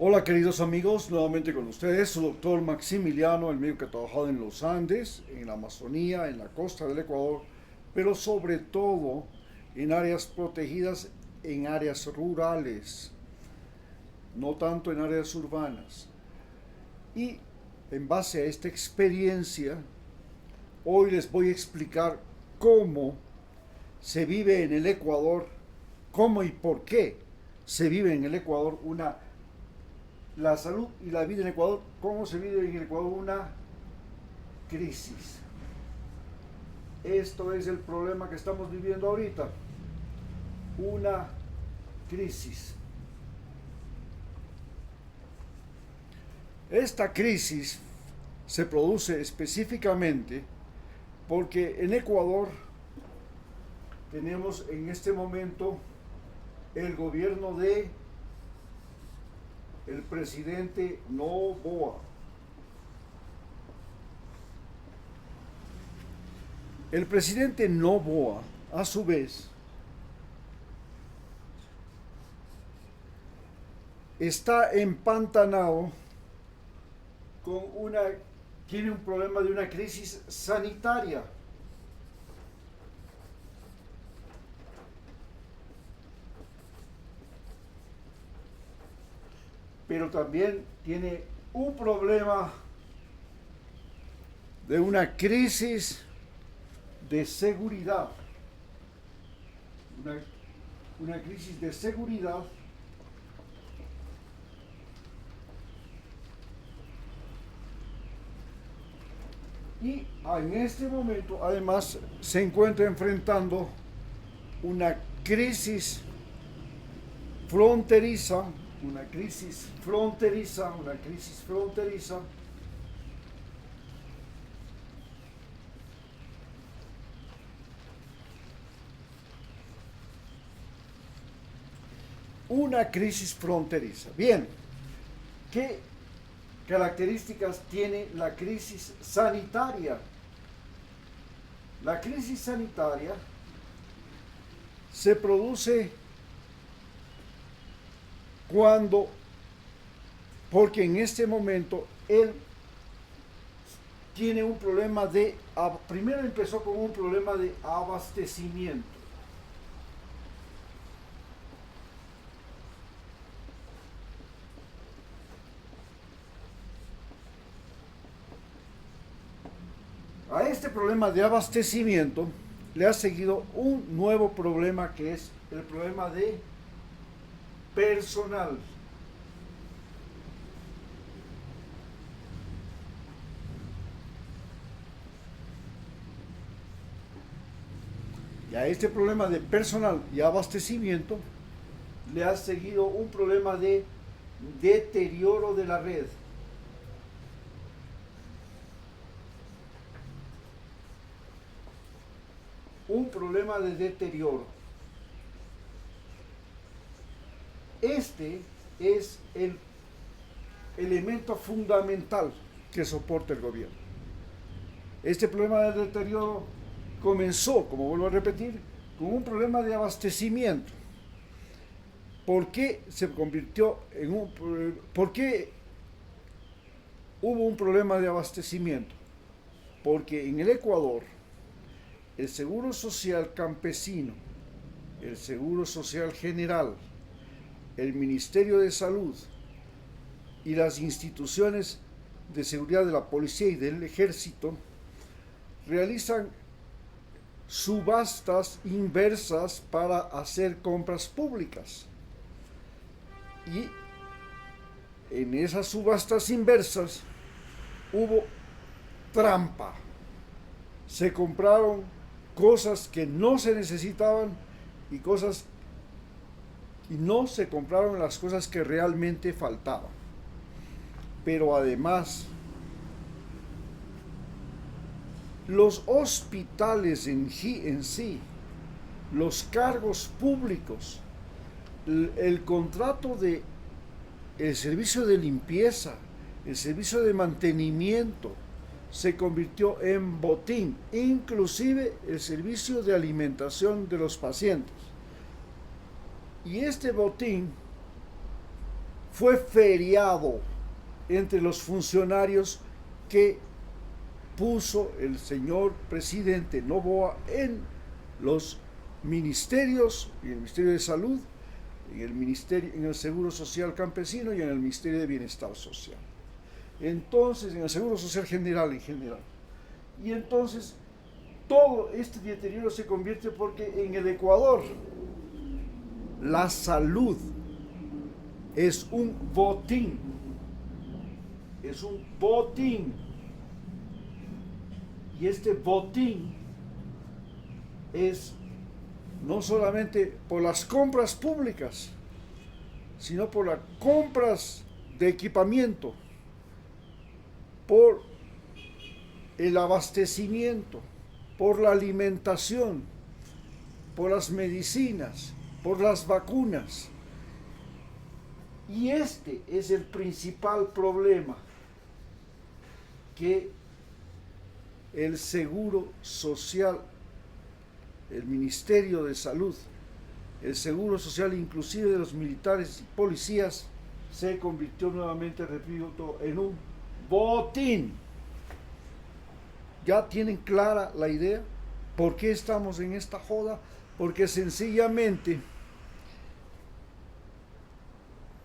Hola queridos amigos, nuevamente con ustedes, su doctor Maximiliano, el médico que ha trabajado en los Andes, en la Amazonía, en la costa del Ecuador, pero sobre todo en áreas protegidas, en áreas rurales, no tanto en áreas urbanas. Y en base a esta experiencia, hoy les voy a explicar cómo se vive en el Ecuador, cómo y por qué se vive en el Ecuador la salud y la vida en Ecuador, cómo se vive en Ecuador una crisis. Esto es el problema que estamos viviendo ahorita, una crisis. Esta crisis se produce específicamente porque en Ecuador tenemos en este momento el gobierno de el presidente Noboa. El presidente Noboa, a su vez, está empantanado tiene un problema de una crisis sanitaria. Pero también tiene un problema de una crisis de seguridad. Una crisis de seguridad y en este momento además se encuentra enfrentando una crisis fronteriza, una crisis fronteriza, una crisis fronteriza una crisis fronteriza. Bien, ¿qué características tiene la crisis sanitaria? La crisis sanitaria se produce porque en este momento él tiene un problema primero empezó con un problema de abastecimiento. A este problema de abastecimiento le ha seguido un nuevo problema que es el problema de personal. Y a este problema de personal y abastecimiento le ha seguido un problema de deterioro de la red. Un problema de deterioro. Este es el elemento fundamental que soporta el gobierno. Este problema de deterioro comenzó, como vuelvo a repetir, con un problema de abastecimiento. ¿Por qué se convirtió por qué hubo un problema de abastecimiento? Porque en el Ecuador el Seguro Social Campesino, el Seguro Social General, el Ministerio de Salud y las instituciones de seguridad de la policía y del ejército realizan subastas inversas para hacer compras públicas. Y en esas subastas inversas hubo trampa. Se compraron cosas que no se necesitaban y no se compraron las cosas que realmente faltaban. Pero además, los hospitales en sí, los cargos públicos, el contrato de el servicio de limpieza, el servicio de mantenimiento, se convirtió en botín, inclusive el servicio de alimentación de los pacientes. Y este botín fue feriado entre los funcionarios que puso el señor presidente Noboa en los ministerios, en el Ministerio de Salud, en el Seguro Social Campesino y en el Ministerio de Bienestar Social. Entonces, en el Seguro Social General en general. Y entonces, todo este deterioro se convierte porque en el Ecuador la salud es un botín. Es un botín. Y este botín es no solamente por las compras públicas, sino por las compras de equipamiento, por el abastecimiento, por la alimentación, por las medicinas, por las vacunas. Y este es el principal problema que el Seguro Social, el Ministerio de Salud, el Seguro Social inclusive de los militares y policías, se convirtió nuevamente, repito, en un botín. ¿Ya tienen clara la idea? ¿Por qué estamos en esta joda? Porque sencillamente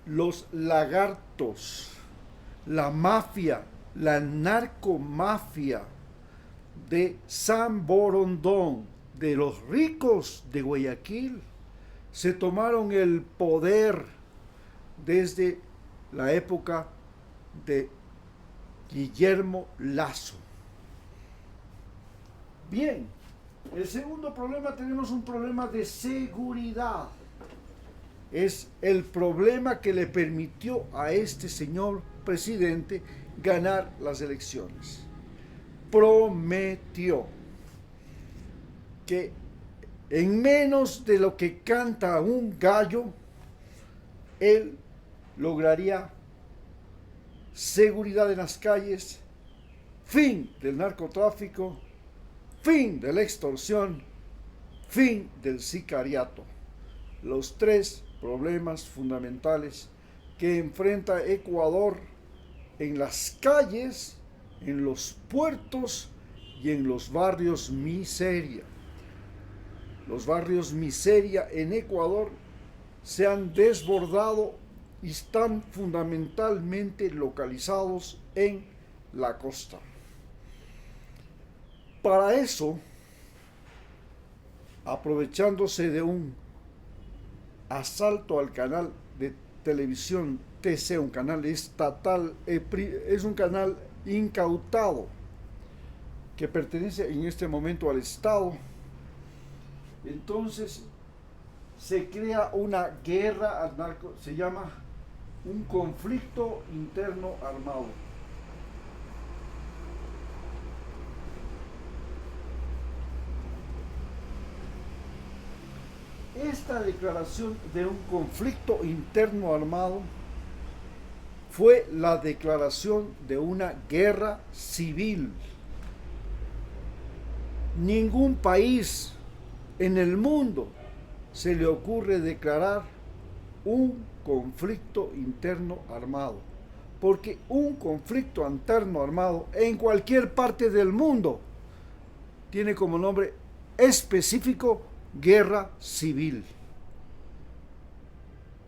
los lagartos, la mafia, la narcomafia de San Borondón, de los ricos de Guayaquil, se tomaron el poder desde la época de Guillermo Lasso. Bien, el segundo problema, tenemos un problema de seguridad. Es el problema que le permitió a este señor presidente ganar las elecciones. Prometió que en menos de lo que canta un gallo, él lograría seguridad en las calles, fin del narcotráfico, fin de la extorsión, fin del sicariato. Los tres problemas fundamentales que enfrenta Ecuador en las calles, en los puertos y en los barrios miseria. Los barrios miseria en Ecuador se han desbordado y están fundamentalmente localizados en la costa. Para eso, aprovechándose de un asalto al canal de televisión TC, un canal estatal, es un canal incautado que pertenece en este momento al Estado. Entonces se crea una guerra al narco, se llama un conflicto interno armado. Esta declaración de un conflicto interno armado fue la declaración de una guerra civil. Ningún país en el mundo se le ocurre declarar un conflicto interno armado, porque un conflicto interno armado en cualquier parte del mundo tiene como nombre específico guerra civil.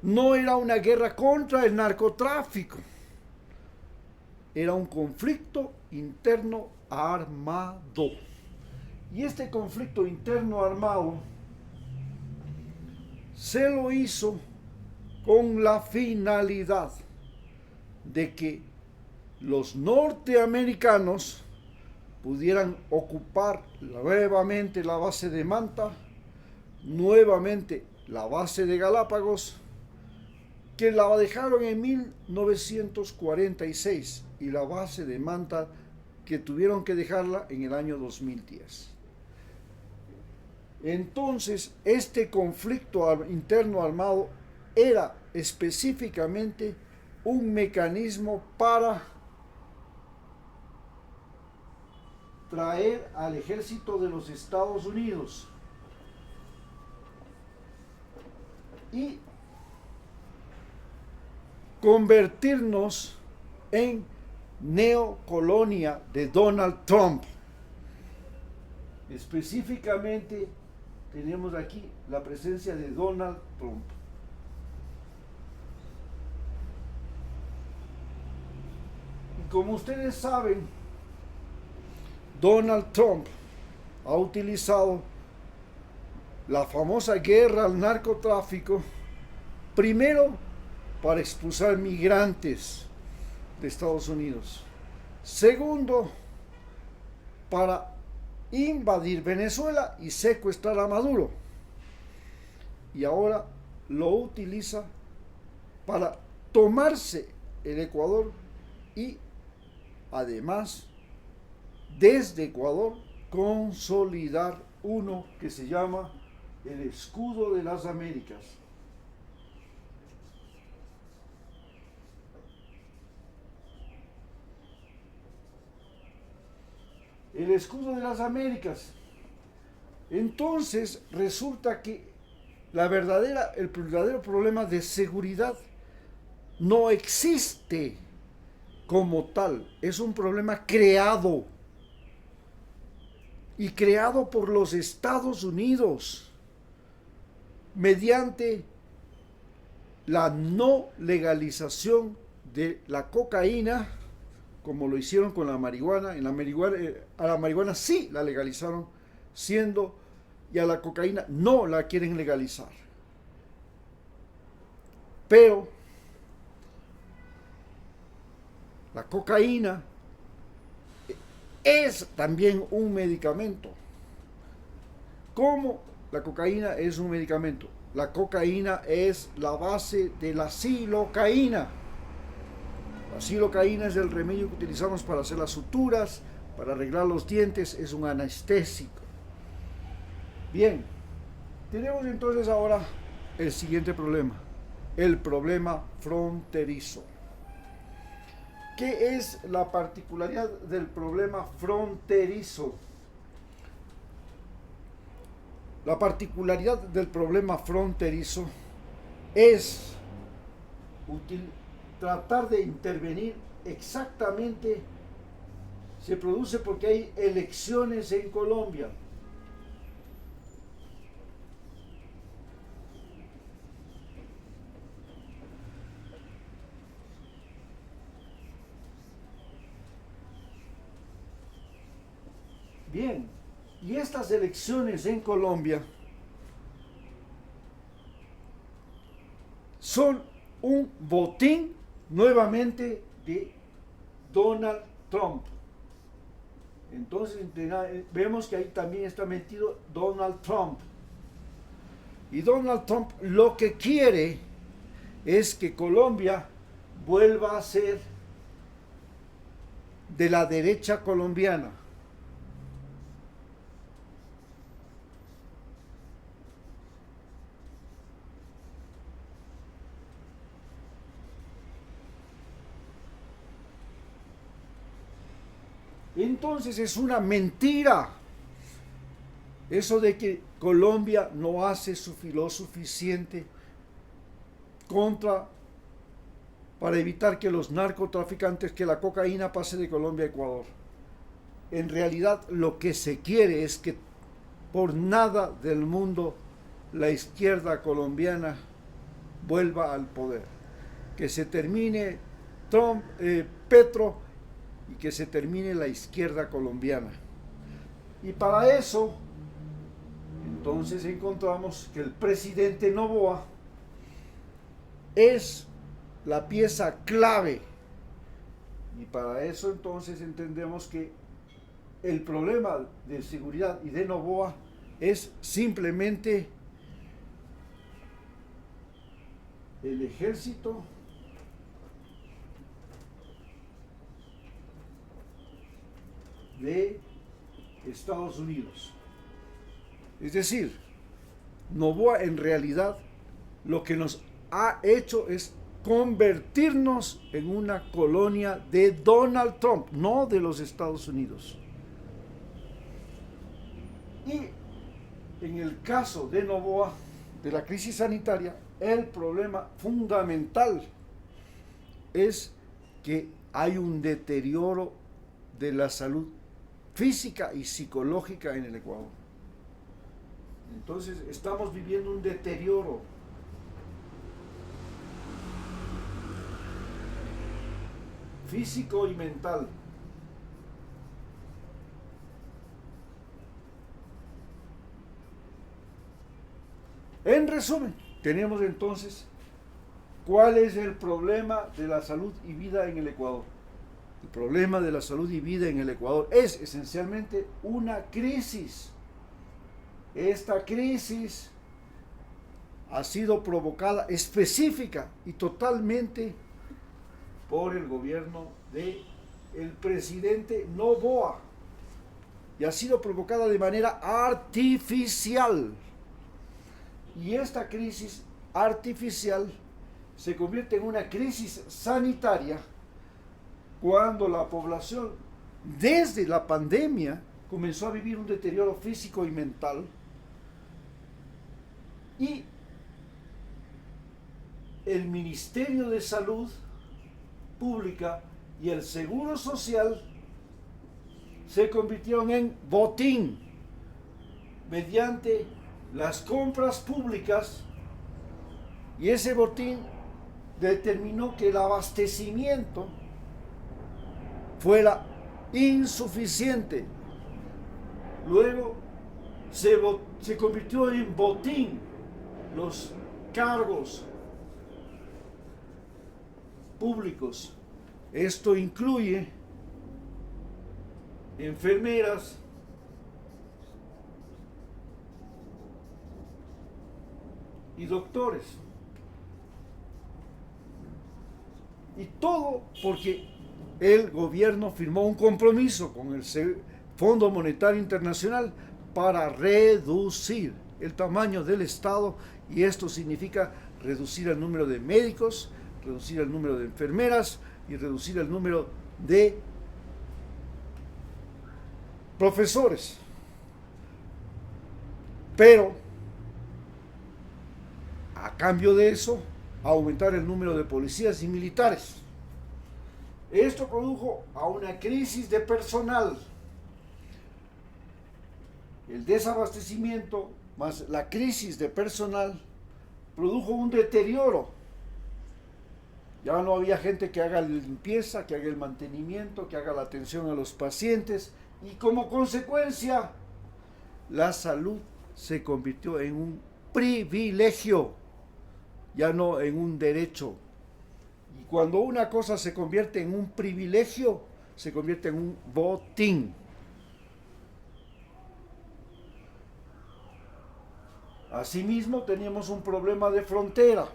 No era una guerra contra el narcotráfico, era un conflicto interno armado. Y este conflicto interno armado se lo hizo con la finalidad de que los norteamericanos pudieran ocupar nuevamente la base de Manta, nuevamente la base de Galápagos, que la dejaron en 1946, y la base de Manta que tuvieron que dejarla en el año 2010. Entonces, este conflicto interno armado era específicamente un mecanismo para traer al ejército de los Estados Unidos y convertirnos en neocolonia de Donald Trump. Específicamente tenemos aquí la presencia de Donald Trump. Y como ustedes saben, Donald Trump ha utilizado la famosa guerra al narcotráfico, primero para expulsar migrantes de Estados Unidos, segundo para invadir Venezuela y secuestrar a Maduro, y ahora lo utiliza para tomarse el Ecuador y además desde Ecuador consolidar uno que se llama el escudo de las Américas. El escudo de las Américas. Entonces resulta que el verdadero problema de seguridad no existe como tal, es un problema creado, y creado por los Estados Unidos mediante la no legalización de la cocaína, como lo hicieron con la marihuana. A la marihuana sí la legalizaron, y a la cocaína no la quieren legalizar. Pero la cocaína es también un medicamento. ¿Cómo la cocaína es un medicamento? La cocaína es la base de la silocaína. La silocaína es el remedio que utilizamos para hacer las suturas, para arreglar los dientes, es un anestésico. Bien, tenemos entonces ahora el siguiente problema, el problema fronterizo. ¿Qué es la particularidad del problema fronterizo? La particularidad del problema fronterizo es tratar de intervenir exactamente. Se produce porque hay elecciones en Colombia. Bien, y estas elecciones en Colombia son un botín nuevamente de Donald Trump. Entonces vemos que ahí también está metido Donald Trump. Y Donald Trump lo que quiere es que Colombia vuelva a ser de la derecha colombiana. Entonces es una mentira eso de que Colombia no hace lo suficiente para evitar que los narcotraficantes, que la cocaína pase de Colombia a Ecuador. En realidad lo que se quiere es que por nada del mundo la izquierda colombiana vuelva al poder, que se termine Petro, y que se termine la izquierda colombiana. Y para eso, entonces encontramos que el presidente Noboa es la pieza clave. Y para eso entonces entendemos que el problema de seguridad y de Noboa es simplemente el ejército de Estados Unidos. Es decir, Noboa en realidad lo que nos ha hecho es convertirnos en una colonia de Donald Trump, no de los Estados Unidos. Y en el caso de Noboa, de la crisis sanitaria, el problema fundamental es que hay un deterioro de la salud física y psicológica en el Ecuador. Entonces estamos viviendo un deterioro físico y mental. En resumen, tenemos entonces cuál es el problema de la salud y vida en el Ecuador. El problema de la salud y vida en el Ecuador es esencialmente una crisis. Esta crisis ha sido provocada específica y totalmente por el gobierno del presidente Noboa y ha sido provocada de manera artificial. Y esta crisis artificial se convierte en una crisis sanitaria cuando la población, desde la pandemia, comenzó a vivir un deterioro físico y mental, y el Ministerio de Salud Pública y el Seguro Social se convirtieron en botín mediante las compras públicas, y ese botín determinó que el abastecimiento fuera insuficiente. Luego se convirtió en botín los cargos públicos. Esto incluye enfermeras, y doctores. Y todo porque el gobierno firmó un compromiso con el Fondo Monetario Internacional para reducir el tamaño del Estado, y esto significa reducir el número de médicos, reducir el número de enfermeras y reducir el número de profesores. Pero a cambio de eso, aumentar el número de policías y militares. Esto produjo a una crisis de personal. El desabastecimiento más la crisis de personal produjo un deterioro. Ya no había gente que haga la limpieza, que haga el mantenimiento, que haga la atención a los pacientes, y como consecuencia, la salud se convirtió en un privilegio, ya no en un derecho. Y cuando una cosa se convierte en un privilegio, se convierte en un botín. Asimismo, teníamos un problema de frontera.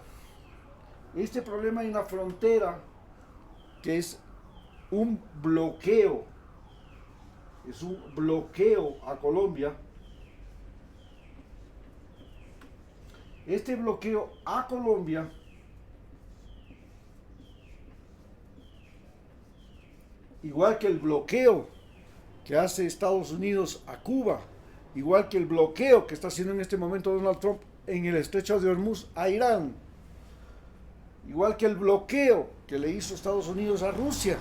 Este problema en la frontera, que es un bloqueo a Colombia. Este bloqueo a Colombia igual que el bloqueo que hace Estados Unidos a Cuba, igual que el bloqueo que está haciendo en este momento Donald Trump en el estrecho de Hormuz a Irán, igual que el bloqueo que le hizo Estados Unidos a Rusia,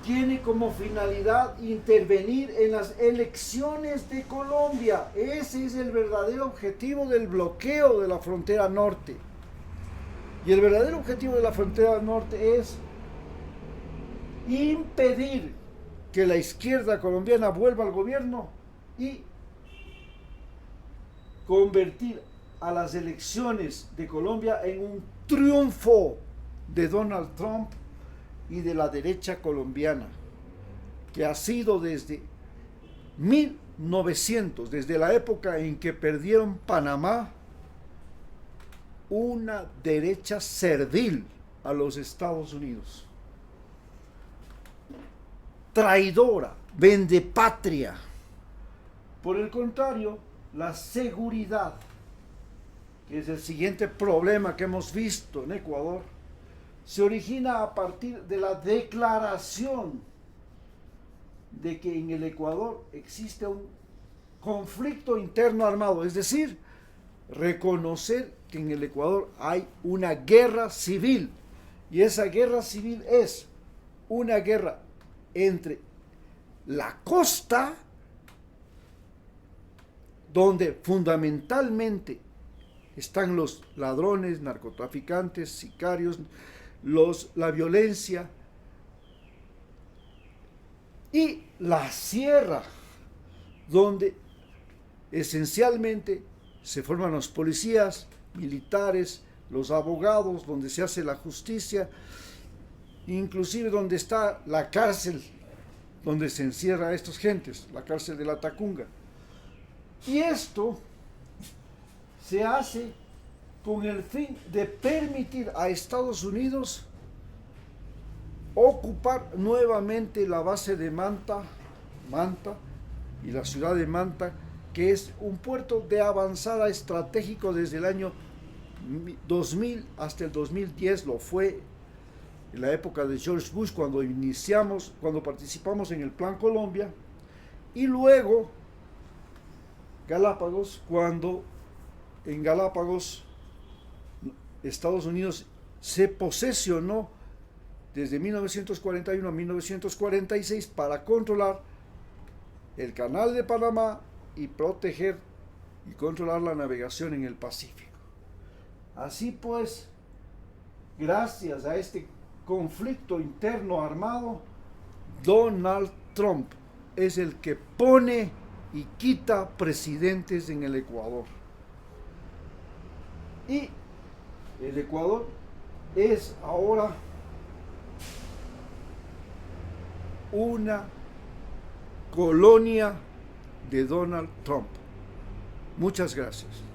tiene como finalidad intervenir en las elecciones de Colombia. Ese es el verdadero objetivo del bloqueo de la frontera norte. Y el verdadero objetivo de la frontera norte es impedir que la izquierda colombiana vuelva al gobierno y convertir a las elecciones de Colombia en un triunfo de Donald Trump y de la derecha colombiana, que ha sido desde 1900, desde la época en que perdieron Panamá, una derecha servil a los Estados Unidos, traidora, vendepatria. Por el contrario, la seguridad, que es el siguiente problema que hemos visto en Ecuador, se origina a partir de la declaración de que en el Ecuador existe un conflicto interno armado, es decir, reconocer que en el Ecuador hay una guerra civil, Y esa guerra civil es una guerra entre la costa, donde fundamentalmente están los ladrones, narcotraficantes, sicarios, la violencia, y la sierra, donde esencialmente se forman los policías, militares, los abogados, donde se hace la justicia, inclusive donde está la cárcel, donde se encierra a estas gentes, la cárcel de la Tacunga. Y esto se hace con el fin de permitir a Estados Unidos ocupar nuevamente la base de Manta y la ciudad de Manta, que es un puerto de avanzada estratégico desde el año 2000 hasta el 2010, lo fue en la época de George Bush, cuando participamos en el Plan Colombia, y luego Galápagos, cuando en Galápagos Estados Unidos se posesionó desde 1941 a 1946 para controlar el Canal de Panamá y proteger y controlar la navegación en el Pacífico. Así pues, gracias a este conflicto interno armado, Donald Trump es el que pone y quita presidentes en el Ecuador. Y el Ecuador es ahora una colonia de Donald Trump. Muchas gracias.